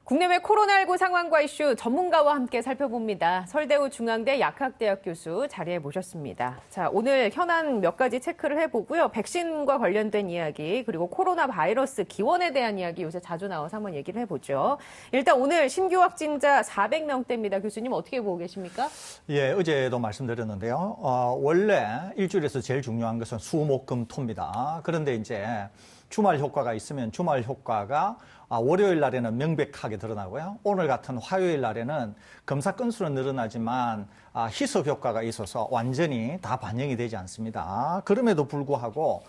국내외 코로나19 상황과 이슈 전문가와 함께 살펴봅니다. 서울대우 중앙대 약학대학 교수 자리에 모셨습니다. 자, 오늘 현안 몇 가지 체크를 해보고요. 백신과 관련된 이야기, 그리고 코로나 바이러스 기원에 대한 이야기 요새 자주 나와서 한번 얘기를 해보죠. 일단 오늘 신규 확진자 400명대입니다. 교수님 어떻게 보고 계십니까? 예, 어제도 말씀드렸는데요. 원래 일주일에서 제일 중요한 것은 수, 목, 금, 토입니다. 그런데 이제 주말 효과가 있으면 주말 효과가 월요일 날에는 명백하게 드러나고요. 오늘 같은 화요일 날에는 검사 건수는 늘어나지만 희석 효과가 있어서 완전히 다 반영이 되지 않습니다. 그럼에도 불구하고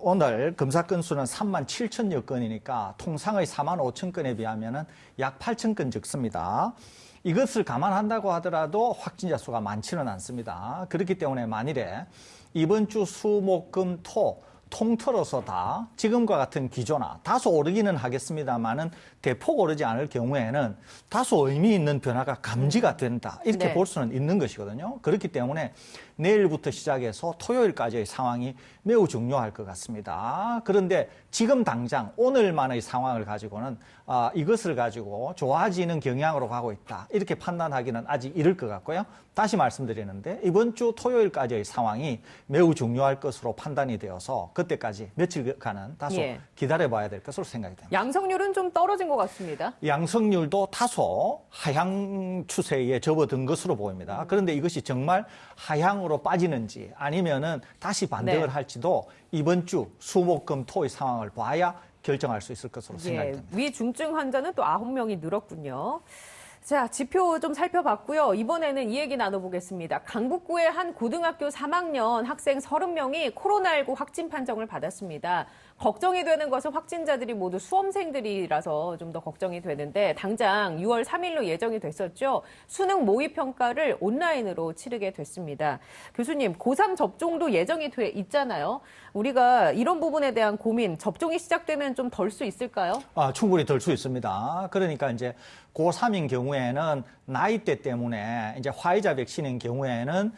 오늘 검사 건수는 37,000여 건이니까 통상의 45,000건에 비하면 약 8,000건 적습니다. 이것을 감안한다고 하더라도 확진자 수가 많지는 않습니다. 그렇기 때문에 만일에 이번 주 수, 목, 금, 토 통틀어서 다 지금과 같은 기조나 다소 오르기는 하겠습니다만은 대폭 오르지 않을 경우에는 다소 의미 있는 변화가 감지가 된다. 이렇게 네. 볼 수는 있는 것이거든요. 그렇기 때문에 내일부터 시작해서 토요일까지의 상황이 매우 중요할 것 같습니다. 그런데 지금 당장 오늘만의 상황을 가지고는 이것을 가지고 좋아지는 경향으로 가고 있다. 이렇게 판단하기는 아직 이를 것 같고요. 다시 말씀드리는데 이번 주 토요일까지의 상황이 매우 중요할 것으로 판단이 되어서 그때까지 며칠간은 다소 기다려봐야 될 것으로 생각이 됩니다. 양성률은 좀 떨어진 것 같습니다. 양성률도 다소 하향 추세에 접어든 것으로 보입니다. 그런데 이것이 정말 하향으로 빠지는지 아니면은 다시 반등을 할지도 이번 주 수목금 토의 상황을 봐야 결정할 수 있을 것으로 생각이 됩니다. 위중증 환자는 또 9명이 늘었군요. 자, 지표 좀 살펴봤고요. 이번에는 이 얘기 나눠보겠습니다. 강북구의 한 고등학교 3학년 학생 30명이 코로나19 확진 판정을 받았습니다. 걱정이 되는 것은 확진자들이 모두 수험생들이라서 좀 더 걱정이 되는데 당장 6월 3일로 예정이 됐었죠. 수능 모의평가를 온라인으로 치르게 됐습니다. 교수님, 고3 접종도 예정이 돼 있잖아요. 우리가 이런 부분에 대한 고민, 접종이 시작되면 좀 덜 수 있을까요? 충분히 덜 수 있습니다. 그러니까 이제 고3인 경우에는 나이대 때문에 이제 화이자 백신인 경우에는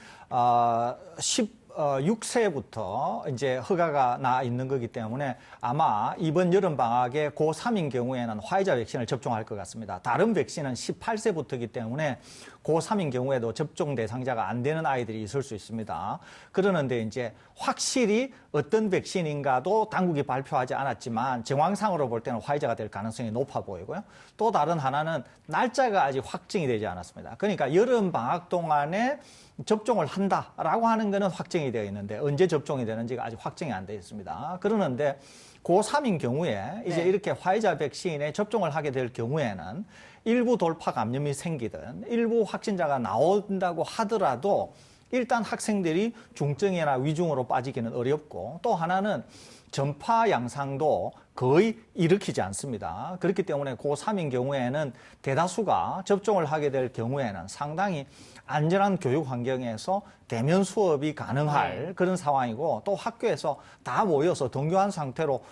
6세부터 이제 허가가 나 있는 거기 때문에 아마 이번 여름 방학에 고3인 경우에는 화이자 백신을 접종할 것 같습니다. 다른 백신은 18세부터이기 때문에 고3인 경우에도 접종 대상자가 안 되는 아이들이 있을 수 있습니다. 그러는데 이제 확실히 어떤 백신인가도 당국이 발표하지 않았지만 정황상으로 볼 때는 화이자가 될 가능성이 높아 보이고요. 또 다른 하나는 날짜가 아직 확정이 되지 않았습니다. 그러니까 여름 방학 동안에 접종을 한다라고 하는 것은 확정이 되어 있는데 언제 접종이 되는지가 아직 확정이 안 되어 있습니다. 그러는데 고3인 경우에 이제 이렇게 화이자 백신에 접종을 하게 될 경우에는 일부 돌파 감염이 생기든 일부 확진자가 나온다고 하더라도 일단 학생들이 중증이나 위중으로 빠지기는 어렵고 또 하나는 전파 양상도 거의 일으키지 않습니다. 그렇기 때문에 고3인 경우에는 대다수가 접종을 하게 될 경우에는 상당히 안전한 교육 환경에서 대면 수업이 가능할 그런 상황이고 또 학교에서 다 모여서 등교한 상태로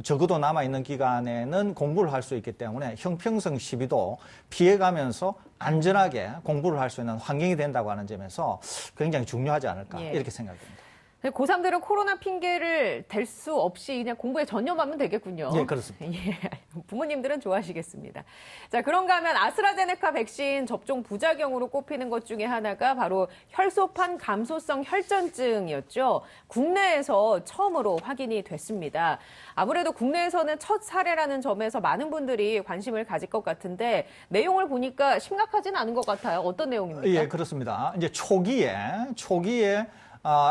적어도 남아있는 기간에는 공부를 할 수 있기 때문에 형평성 시비도 피해가면서 안전하게 공부를 할 수 있는 환경이 된다고 하는 점에서 굉장히 중요하지 않을까 이렇게 생각됩니다. 고3들은 코로나 핑계를 댈 수 없이 그냥 공부에 전념하면 되겠군요. 예, 그렇습니다. 부모님들은 좋아하시겠습니다. 자, 그런가 하면 아스트라제네카 백신 접종 부작용으로 꼽히는 것 중에 하나가 바로 혈소판 감소성 혈전증이었죠. 국내에서 처음으로 확인이 됐습니다. 아무래도 국내에서는 첫 사례라는 점에서 많은 분들이 관심을 가질 것 같은데 내용을 보니까 심각하진 않은 것 같아요. 어떤 내용입니까? 예, 그렇습니다. 이제 초기에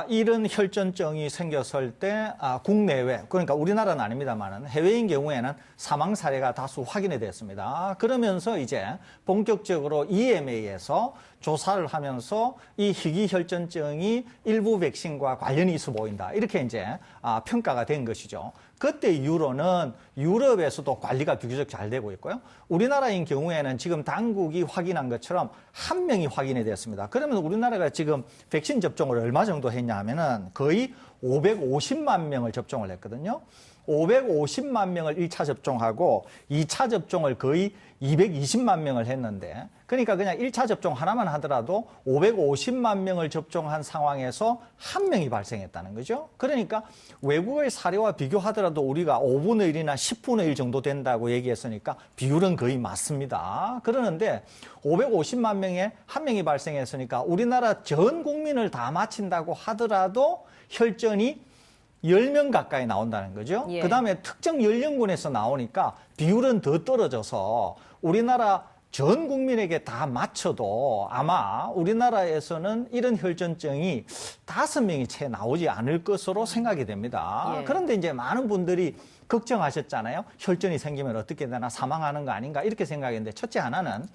이런 혈전증이 생겼을 때 국내외, 그러니까 우리나라는 아닙니다만 해외인 경우에는 사망 사례가 다수 확인이 됐습니다. 그러면서 이제 본격적으로 EMA에서 조사를 하면서 이 희귀혈전증이 일부 백신과 관련이 있어 보인다. 이렇게 이제 평가가 된 것이죠. 그때 이후로는 유럽에서도 관리가 비교적 잘 되고 있고요. 우리나라인 경우에는 지금 당국이 확인한 것처럼 1명이 확인이 됐습니다. 그러면 우리나라가 지금 백신 접종을 얼마 정도 했냐 하면은 거의 550만 명을 접종을 했거든요. 550만 명을 1차 접종하고 2차 접종을 거의 220만 명을 했는데 그러니까 그냥 1차 접종 하나만 하더라도 550만 명을 접종한 상황에서 한 명이 발생했다는 거죠. 그러니까 외국의 사례와 비교하더라도 우리가 5분의 1이나 10분의 1 정도 된다고 얘기했으니까 비율은 거의 맞습니다. 그러는데 550만 명에 한 명이 발생했으니까 우리나라 전 국민을 다 마친다고 하더라도 혈전이 10명 가까이 나온다는 거죠. 예. 그다음에 특정 연령군에서 나오니까 비율은 더 떨어져서 우리나라 전 국민에게 다 맞춰도 아마 우리나라에서는 이런 혈전증이 5명이 채 나오지 않을 것으로 생각이 됩니다. 예. 그런데 이제 많은 분들이 걱정하셨잖아요. 혈전이 생기면 어떻게 되나 사망하는 거 아닌가 이렇게 생각했는데 첫째 하나는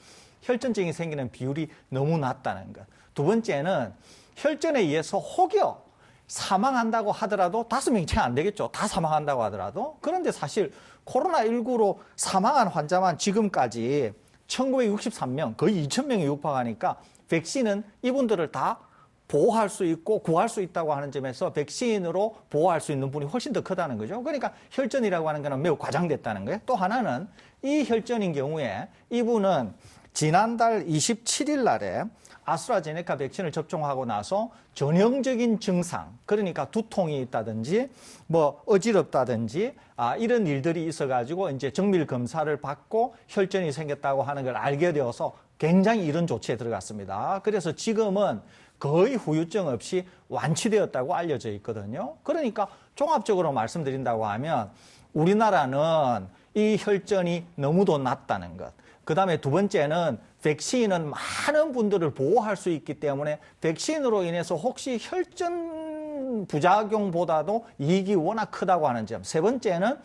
혈전증이 생기는 비율이 너무 낮다는 것. 두 번째는 혈전에 의해서 혹여 사망한다고 하더라도 5명이 채 안 되겠죠. 다 사망한다고 하더라도. 그런데 사실 코로나19로 사망한 환자만 지금까지 1963명, 거의 2,000명이 육박하니까 백신은 이분들을 다 보호할 수 있고 구할 수 있다고 하는 점에서 백신으로 보호할 수 있는 분이 훨씬 더 크다는 거죠. 그러니까 혈전이라고 하는 것은 매우 과장됐다는 거예요. 또 하나는 이 혈전인 경우에 이분은 지난달 27일 날에 아스트라제네카 백신을 접종하고 나서 전형적인 증상, 그러니까 두통이 있다든지 뭐 어지럽다든지 이런 일들이 있어가지고 이제 정밀 검사를 받고 혈전이 생겼다고 하는 걸 알게 되어서 굉장히 이런 조치에 들어갔습니다. 그래서 지금은 거의 후유증 없이 완치되었다고 알려져 있거든요. 그러니까 종합적으로 말씀드린다고 하면 우리나라는 이 혈전이 너무도 낮다는 것. 그 다음에 두 번째는 백신은 많은 분들을 보호할 수 있기 때문에 백신으로 인해서 혹시 혈전 부작용보다도 이익이 워낙 크다고 하는 점. 세 번째는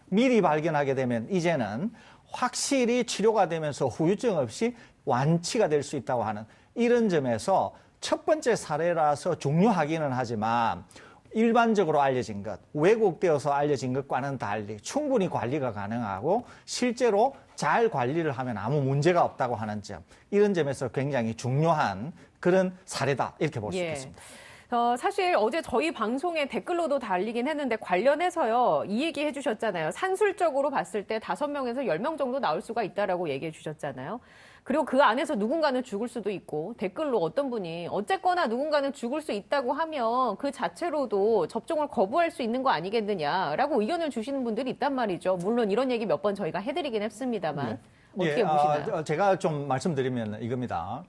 미리 발견하게 되면 이제는 확실히 치료가 되면서 후유증 없이 완치가 될 수 있다고 하는 이런 점에서 첫 번째 사례라서 중요하기는 하지만 일반적으로 알려진 것, 왜곡되어서 알려진 것과는 달리 충분히 관리가 가능하고 실제로 잘 관리를 하면 아무 문제가 없다고 하는 점, 이런 점에서 굉장히 중요한 그런 사례다 이렇게 볼 수 있겠습니다. 사실 어제 저희 방송에 댓글로도 달리긴 했는데 관련해서요. 이 얘기 해주셨잖아요. 산술적으로 봤을 때 5명에서 10명 정도 나올 수가 있다라고 얘기해 주셨잖아요. 그리고 그 안에서 누군가는 죽을 수도 있고 댓글로 어떤 분이 어쨌거나 누군가는 죽을 수 있다고 하면 그 자체로도 접종을 거부할 수 있는 거 아니겠느냐라고 의견을 주시는 분들이 있단 말이죠. 물론 이런 얘기 몇 번 저희가 해드리긴 했습니다만 어떻게 보시나요? 제가 좀 말씀드리면 이겁니다.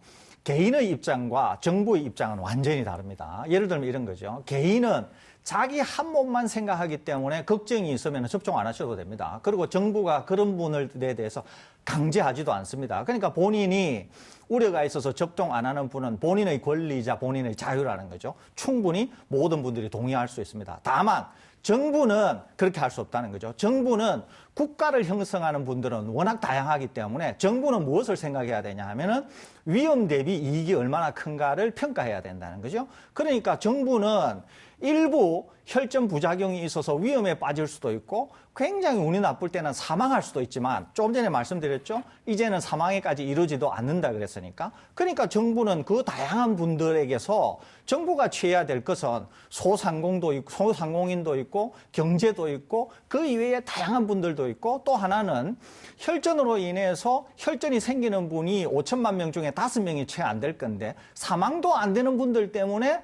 개인의 입장과 정부의 입장은 완전히 다릅니다. 예를 들면 이런 거죠. 개인은 자기 한 몸만 생각하기 때문에 걱정이 있으면 접종 안 하셔도 됩니다. 그리고 정부가 그런 분들에 대해서 강제하지도 않습니다. 그러니까 본인이 우려가 있어서 접종 안 하는 분은 본인의 권리이자 본인의 자유라는 거죠. 충분히 모든 분들이 동의할 수 있습니다. 다만 정부는 그렇게 할 수 없다는 거죠. 정부는 국가를 형성하는 분들은 워낙 다양하기 때문에 정부는 무엇을 생각해야 되냐 하면은 위험 대비 이익이 얼마나 큰가를 평가해야 된다는 거죠. 그러니까 정부는 일부 혈전 부작용이 있어서 위험에 빠질 수도 있고 굉장히 운이 나쁠 때는 사망할 수도 있지만 조금 전에 말씀드렸죠. 이제는 사망에까지 이르지도 않는다 그랬으니까. 그러니까 정부는 그 다양한 분들에게서 정부가 취해야 될 것은 소상공인도 있고 경제도 있고 그 이외에 다양한 분들도 있고 또 하나는 혈전으로 인해서 혈전이 생기는 분이 5천만 명 중에 5명이 채 안 될 건데 사망도 안 되는 분들 때문에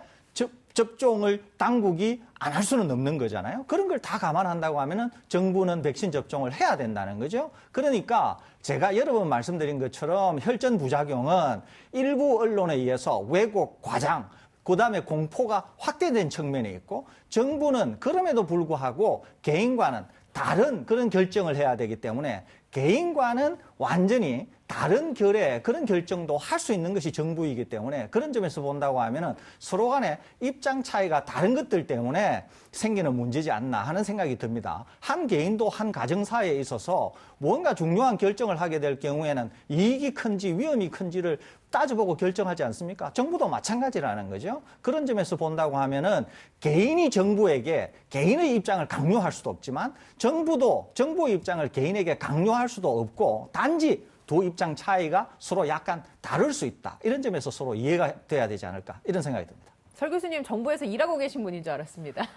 접종을 당국이 안 할 수는 없는 거잖아요. 그런 걸 다 감안한다고 하면은 정부는 백신 접종을 해야 된다는 거죠. 그러니까 제가 여러 번 말씀드린 것처럼 혈전 부작용은 일부 언론에 의해서 왜곡, 과장, 그다음에 공포가 확대된 측면이 있고 정부는 그럼에도 불구하고 개인과는 다른 그런 결정을 해야 되기 때문에 개인과는 완전히 다른 결의 그런 결정도 할 수 있는 것이 정부이기 때문에 그런 점에서 본다고 하면은 서로 간에 입장 차이가 다른 것들 때문에 생기는 문제지 않나 하는 생각이 듭니다. 한 개인도 한 가정사에 있어서 뭔가 중요한 결정을 하게 될 경우에는 이익이 큰지 위험이 큰지를 따져보고 결정하지 않습니까? 정부도 마찬가지라는 거죠. 그런 점에서 본다고 하면은 개인이 정부에게 개인의 입장을 강요할 수도 없지만 정부도 정부의 입장을 개인에게 강요할 수도 없고 단지 두 입장 차이가 서로 약간 다를 수 있다. 이런 점에서 서로 이해가 돼야 되지 않을까 이런 생각이 듭니다. 설 교수님 정부에서 일하고 계신 분인 줄 알았습니다.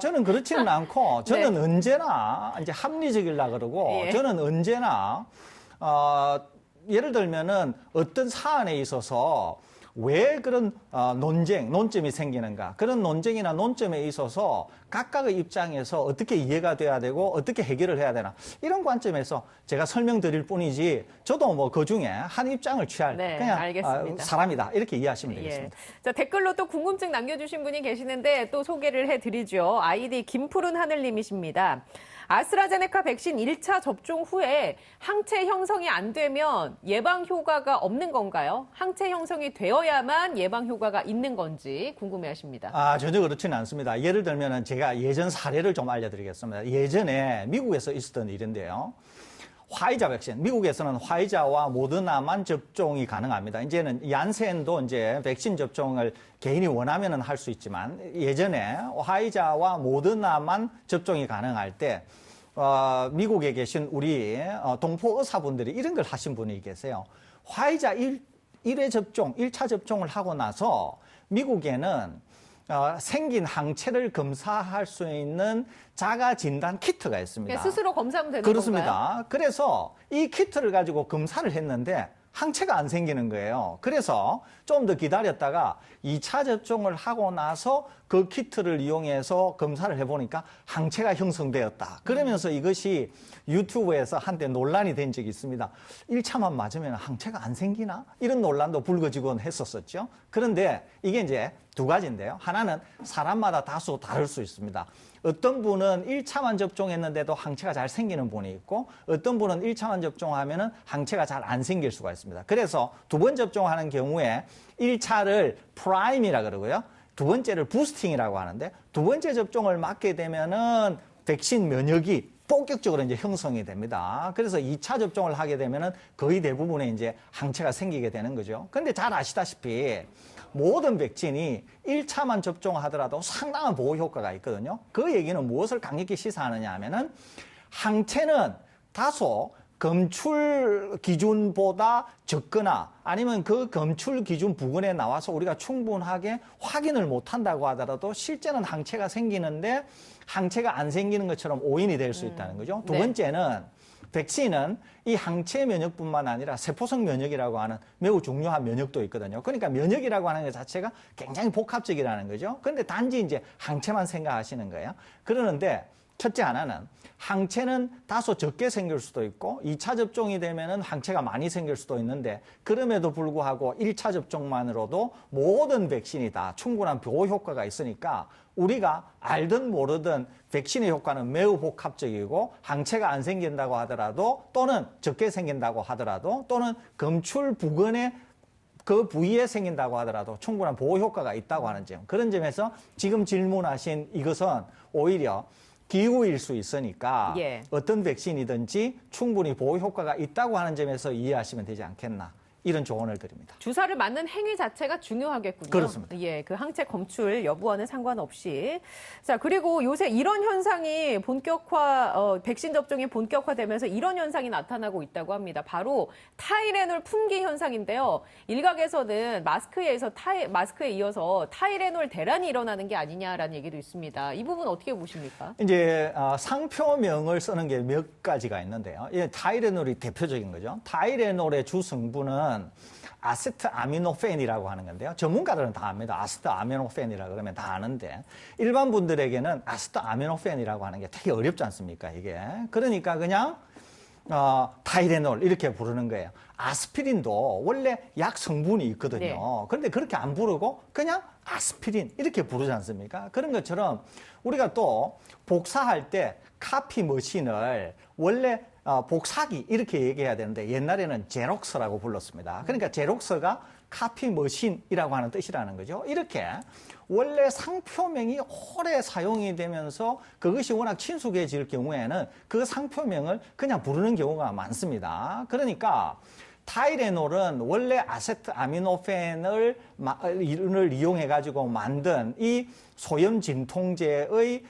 저는 그렇지는 않고, 저는 네. 언제나 이제 합리적이라 그러고, 예. 저는 언제나, 예를 들면은 어떤 사안에 있어서 왜 그런 논점이 생기는가. 그런 논쟁이나 논점에 있어서 각각의 입장에서 어떻게 이해가 돼야 되고 어떻게 해결을 해야 되나. 이런 관점에서 제가 설명드릴 뿐이지 저도 뭐 그중에 한 입장을 취할 네, 그냥 알겠습니다. 사람이다. 이렇게 이해하시면 예. 되겠습니다. 자, 댓글로 또 궁금증 남겨주신 분이 계시는데 또 소개를 해드리죠. 아이디 김푸른 하늘님이십니다. 아스트라제네카 백신 1차 접종 후에 항체 형성이 안 되면 예방 효과가 없는 건가요? 항체 형성이 되어야만 예방 효과가 있는 건지 궁금해하십니다. 전혀 그렇지는 않습니다. 예를 들면 제가 예전 사례를 좀 알려드리겠습니다. 예전에 미국에서 있었던 일인데요. 화이자 백신, 미국에서는 화이자와 모더나만 접종이 가능합니다. 이제는 얀센도 이제 백신 접종을 개인이 원하면은 할 수 있지만 예전에 화이자와 모더나만 접종이 가능할 때 미국에 계신 우리 동포 의사분들이 이런 걸 하신 분이 계세요. 화이자 1회 접종, 1차 접종을 하고 나서 미국에는 생긴 항체를 검사할 수 있는 자가 진단 키트가 있습니다. 그냥 스스로 검사하면 되는 그렇습니다. 건가요? 그래서 이 키트를 가지고 검사를 했는데 항체가 안 생기는 거예요. 그래서 좀 더 기다렸다가 2차 접종을 하고 나서 그 키트를 이용해서 검사를 해보니까 항체가 형성되었다. 그러면서 이것이 유튜브에서 한때 논란이 된 적이 있습니다. 1차만 맞으면 항체가 안 생기나? 이런 논란도 불거지곤 했었었죠. 그런데 이게 이제 두 가지인데요. 하나는 사람마다 다소 다를 수 있습니다. 어떤 분은 1차만 접종했는데도 항체가 잘 생기는 분이 있고 어떤 분은 1차만 접종하면은 항체가 잘 안 생길 수가 있습니다. 그래서 두 번 접종하는 경우에 1차를 프라임이라 그러고요. 두 번째를 부스팅이라고 하는데 두 번째 접종을 맞게 되면은 백신 면역이 본격적으로 이제 형성이 됩니다. 그래서 2차 접종을 하게 되면은 거의 대부분의 이제 항체가 생기게 되는 거죠. 근데 잘 아시다시피 모든 백신이 1차만 접종하더라도 상당한 보호 효과가 있거든요. 그 얘기는 무엇을 강력히 시사하느냐 하면은 항체는 다소 검출 기준보다 적거나 아니면 그 검출 기준 부근에 나와서 우리가 충분하게 확인을 못한다고 하더라도 실제는 항체가 생기는데 항체가 안 생기는 것처럼 오인이 될 수 있다는 거죠. 두 네. 번째는 백신은 이 항체 면역뿐만 아니라 세포성 면역이라고 하는 매우 중요한 면역도 있거든요. 그러니까 면역이라고 하는 것 자체가 굉장히 복합적이라는 거죠. 그런데 단지 이제 항체만 생각하시는 거예요. 그러는데 첫째 하나는 항체는 다소 적게 생길 수도 있고 2차 접종이 되면은 항체가 많이 생길 수도 있는데 그럼에도 불구하고 1차 접종만으로도 모든 백신이 다 충분한 보호 효과가 있으니까 우리가 알든 모르든 백신의 효과는 매우 복합적이고 항체가 안 생긴다고 하더라도 또는 적게 생긴다고 하더라도 또는 검출 부근에 그 부위에 생긴다고 하더라도 충분한 보호 효과가 있다고 하는 점. 그런 점에서 지금 질문하신 이것은 오히려 기후일 수 있으니까 예. 어떤 백신이든지 충분히 보호 효과가 있다고 하는 점에서 이해하시면 되지 않겠나. 이런 조언을 드립니다. 주사를 맞는 행위 자체가 중요하겠군요. 그렇습니다. 예, 그 항체 검출 여부와는 상관없이. 자, 그리고 요새 이런 현상이 백신 접종이 본격화되면서 이런 현상이 나타나고 있다고 합니다. 바로 타이레놀 품귀 현상인데요. 일각에서는 마스크에 이어서 타이레놀 대란이 일어나는 게 아니냐라는 얘기도 있습니다. 이 부분 어떻게 보십니까? 이제 상표명을 쓰는 게 몇 가지가 있는데요. 타이레놀이 대표적인 거죠. 타이레놀의 주 성분은 아세트아미노펜이라고 하는 건데요. 전문가들은 다 압니다. 아세트아미노펜이라고 그러면 다 아는데 일반 분들에게는 아세트아미노펜이라고 하는 게 되게 어렵지 않습니까? 이게. 그러니까 그냥 타이레놀 이렇게 부르는 거예요. 아스피린도 원래 약 성분이 있거든요. 네. 그런데 그렇게 안 부르고 그냥 아스피린 이렇게 부르지 않습니까? 그런 것처럼 우리가 또 복사할 때 카피 머신을 원래 복사기 이렇게 얘기해야 되는데 옛날에는 제록스라고 불렀습니다. 그러니까 제록스가 카피 머신이라고 하는 뜻이라는 거죠. 이렇게 원래 상표명이 오래 사용이 되면서 그것이 워낙 친숙해질 경우에는 그 상표명을 그냥 부르는 경우가 많습니다. 그러니까 타이레놀은 원래 아세트아미노펜을 이용해 가지고 만든 이 소염 진통제의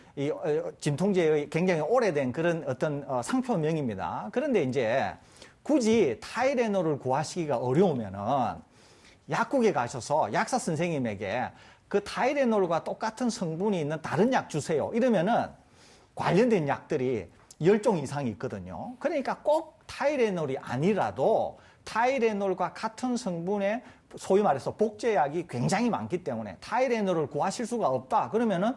굉장히 오래된 그런 어떤 상표명입니다. 그런데 이제 굳이 타이레놀을 구하시기가 어려우면은 약국에 가셔서 약사 선생님에게 그 타이레놀과 똑같은 성분이 있는 다른 약 주세요. 이러면은 관련된 약들이 10종 이상이 있거든요. 그러니까 꼭 타이레놀이 아니라도 타이레놀과 같은 성분의 소위 말해서 복제약이 굉장히 많기 때문에 타이레놀을 구하실 수가 없다. 그러면은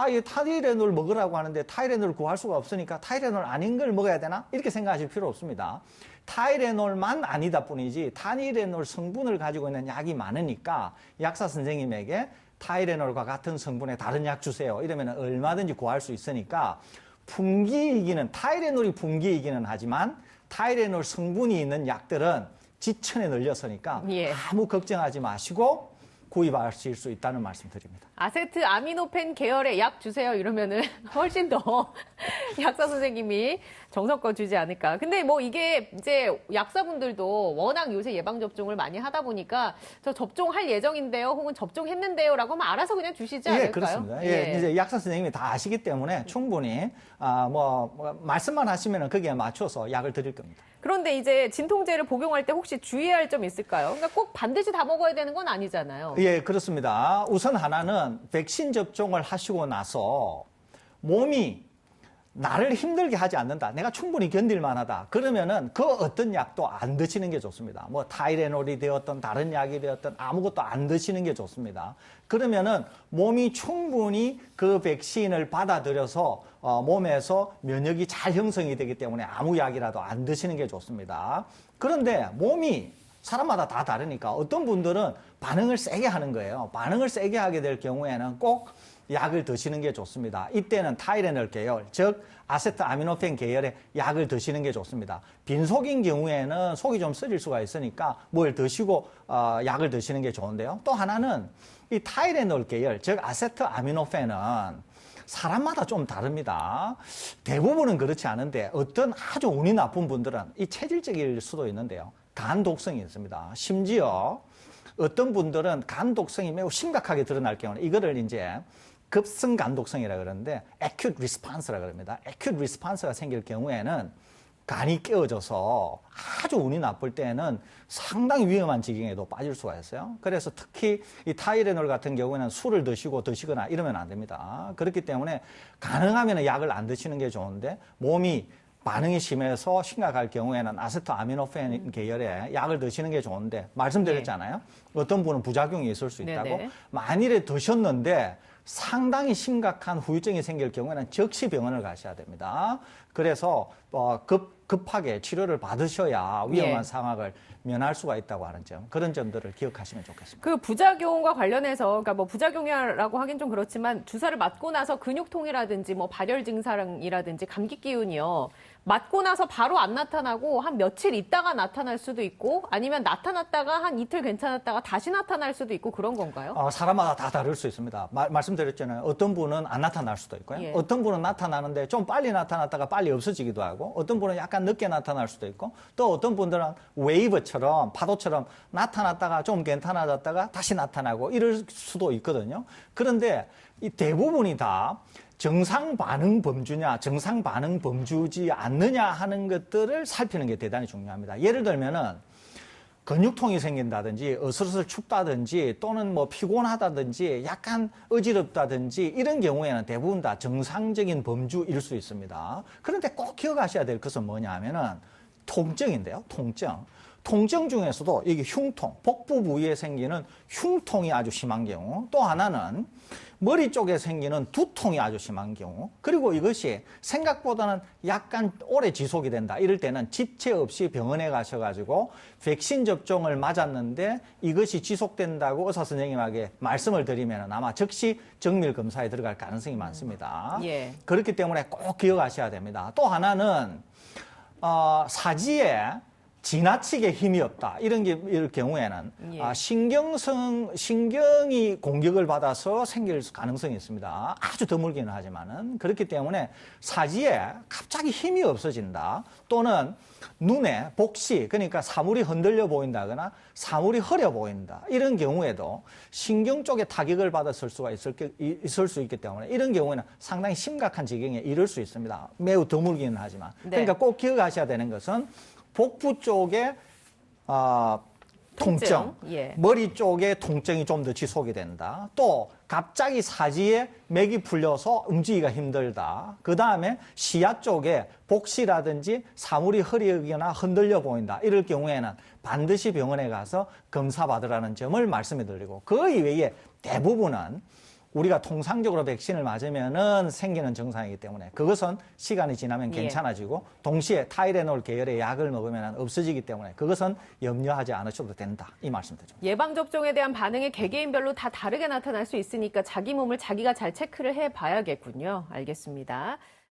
이 타이레놀 먹으라고 하는데 타이레놀을 구할 수가 없으니까 타이레놀 아닌 걸 먹어야 되나? 이렇게 생각하실 필요 없습니다. 타이레놀만 아니다 뿐이지 타이레놀 성분을 가지고 있는 약이 많으니까 약사 선생님에게 타이레놀과 같은 성분의 다른 약 주세요. 이러면 얼마든지 구할 수 있으니까 타이레놀이 분기이기는 하지만 타이레놀 성분이 있는 약들은 지천에 널렸으니까 예. 아무 걱정하지 마시고 구입하실 수 있다는 말씀 드립니다. 아세트 아미노펜 계열의 약 주세요 이러면은 훨씬 더 약사 선생님이 정성껏 주지 않을까. 근데 뭐 이게 이제 약사분들도 워낙 요새 예방접종을 많이 하다 보니까 저 접종할 예정인데요 혹은 접종했는데요라고 하면 알아서 그냥 주시지 않을까요? 예, 그렇습니다. 예, 이제 약사 선생님이 다 아시기 때문에 충분히 말씀만 하시면 거기에 맞춰서 약을 드릴 겁니다. 그런데 이제 진통제를 복용할 때 혹시 주의할 점 있을까요? 그러니까 꼭 반드시 다 먹어야 되는 건 아니잖아요. 예, 그렇습니다. 우선 하나는 백신 접종을 하시고 나서 몸이 나를 힘들게 하지 않는다. 내가 충분히 견딜 만하다. 그러면은 그 어떤 약도 안 드시는 게 좋습니다. 뭐 타이레놀이 되었던 다른 약이 되었던 아무것도 안 드시는 게 좋습니다. 그러면은 몸이 충분히 그 백신을 받아들여서 몸에서 면역이 잘 형성이 되기 때문에 아무 약이라도 안 드시는 게 좋습니다. 그런데 몸이 사람마다 다 다르니까 어떤 분들은 반응을 세게 하는 거예요. 반응을 세게 하게 될 경우에는 꼭 약을 드시는 게 좋습니다. 이때는 타이레놀 계열, 즉 아세트아미노펜 계열의 약을 드시는 게 좋습니다. 빈속인 경우에는 속이 좀 쓰릴 수가 있으니까 뭘 드시고 약을 드시는 게 좋은데요. 또 하나는 이 타이레놀 계열, 즉 아세트아미노펜은 사람마다 좀 다릅니다. 대부분은 그렇지 않은데 어떤 아주 운이 나쁜 분들은 이 체질적일 수도 있는데요. 간 독성이 있습니다. 심지어 어떤 분들은 간 독성이 매우 심각하게 드러날 경우는 이거를 이제 급성 간 독성이라 그러는데 acute response라 그럽니다. acute response가 생길 경우에는 간이 깨어져서 아주 운이 나쁠 때는 상당히 위험한 지경에도 빠질 수가 있어요. 그래서 특히 이 타이레놀 같은 경우에는 술을 드시거나 이러면 안 됩니다. 그렇기 때문에 가능하면 약을 안 드시는 게 좋은데 몸이 반응이 심해서 심각할 경우에는 아세트아미노펜 계열의 약을 드시는 게 좋은데 말씀드렸잖아요. 어떤 분은 부작용이 있을 수 있다고. 네네. 만일에 드셨는데 상당히 심각한 후유증이 생길 경우에는 즉시 병원을 가셔야 됩니다. 그래서 급하게 치료를 받으셔야 위험한 예. 상황을 면할 수가 있다고 하는 점, 그런 점들을 기억하시면 좋겠습니다. 그 부작용과 관련해서, 그러니까 뭐 부작용이라고 하긴 좀 그렇지만 주사를 맞고 나서 근육통이라든지 뭐 발열 증상이라든지 감기 기운이요. 맞고 나서 바로 안 나타나고 한 며칠 있다가 나타날 수도 있고 아니면 나타났다가 한 이틀 괜찮았다가 다시 나타날 수도 있고 그런 건가요? 사람마다 다 다를 수 있습니다. 말씀드렸잖아요. 어떤 분은 안 나타날 수도 있고요. 예. 어떤 분은 나타나는데 좀 빨리 나타났다가 빨리 없어지기도 하고 어떤 분은 약간 늦게 나타날 수도 있고 또 어떤 분들은 웨이브처럼 파도처럼 나타났다가 좀 괜찮아졌다가 다시 나타나고 이럴 수도 있거든요. 그런데 이 대부분이 다 정상 반응 범주냐, 정상 반응 범주지 않느냐 하는 것들을 살피는 게 대단히 중요합니다. 예를 들면은 근육통이 생긴다든지 어슬어슬 춥다든지 또는 뭐 피곤하다든지 약간 어지럽다든지 이런 경우에는 대부분 다 정상적인 범주일 수 있습니다. 그런데 꼭 기억하셔야 될 것은 뭐냐 하면은 통증인데요. 통증 중에서도 이게 흉통, 복부 부위에 생기는 흉통이 아주 심한 경우, 또 하나는 머리 쪽에 생기는 두통이 아주 심한 경우, 그리고 이것이 생각보다는 약간 오래 지속이 된다. 이럴 때는 지체 없이 병원에 가셔가지고 백신 접종을 맞았는데 이것이 지속된다고 의사 선생님에게 말씀을 드리면 아마 즉시 정밀 검사에 들어갈 가능성이 많습니다. 예. 그렇기 때문에 꼭 기억하셔야 됩니다. 또 하나는 사지에 지나치게 힘이 없다. 이럴 경우에는 예. 신경이 공격을 받아서 생길 가능성이 있습니다. 아주 드물기는 하지만은. 그렇기 때문에 사지에 갑자기 힘이 없어진다. 또는 눈에 복시, 그러니까 사물이 흔들려 보인다거나 사물이 흐려 보인다. 이런 경우에도 신경 쪽에 타격을 받았을 수가 있을 수 있기 때문에 이런 경우에는 상당히 심각한 지경에 이를 수 있습니다. 매우 드물기는 하지만. 네. 그러니까 꼭 기억하셔야 되는 것은 복부 쪽에 통증, 예. 머리 쪽에 통증이 좀 더 지속이 된다. 또 갑자기 사지에 맥이 풀려서 움직이기가 힘들다. 그 다음에 시야 쪽에 복시라든지 사물이 흐리거나 흔들려 보인다. 이럴 경우에는 반드시 병원에 가서 검사 받으라는 점을 말씀해 드리고, 그 이외에 대부분은 우리가 통상적으로 백신을 맞으면은 생기는 증상이기 때문에 그것은 시간이 지나면 괜찮아지고 동시에 타이레놀 계열의 약을 먹으면 없어지기 때문에 그것은 염려하지 않으셔도 된다. 이 말씀 드립니다. 예방접종에 대한 반응이 개개인별로 다 다르게 나타날 수 있으니까 자기 몸을 자기가 잘 체크를 해봐야겠군요. 알겠습니다.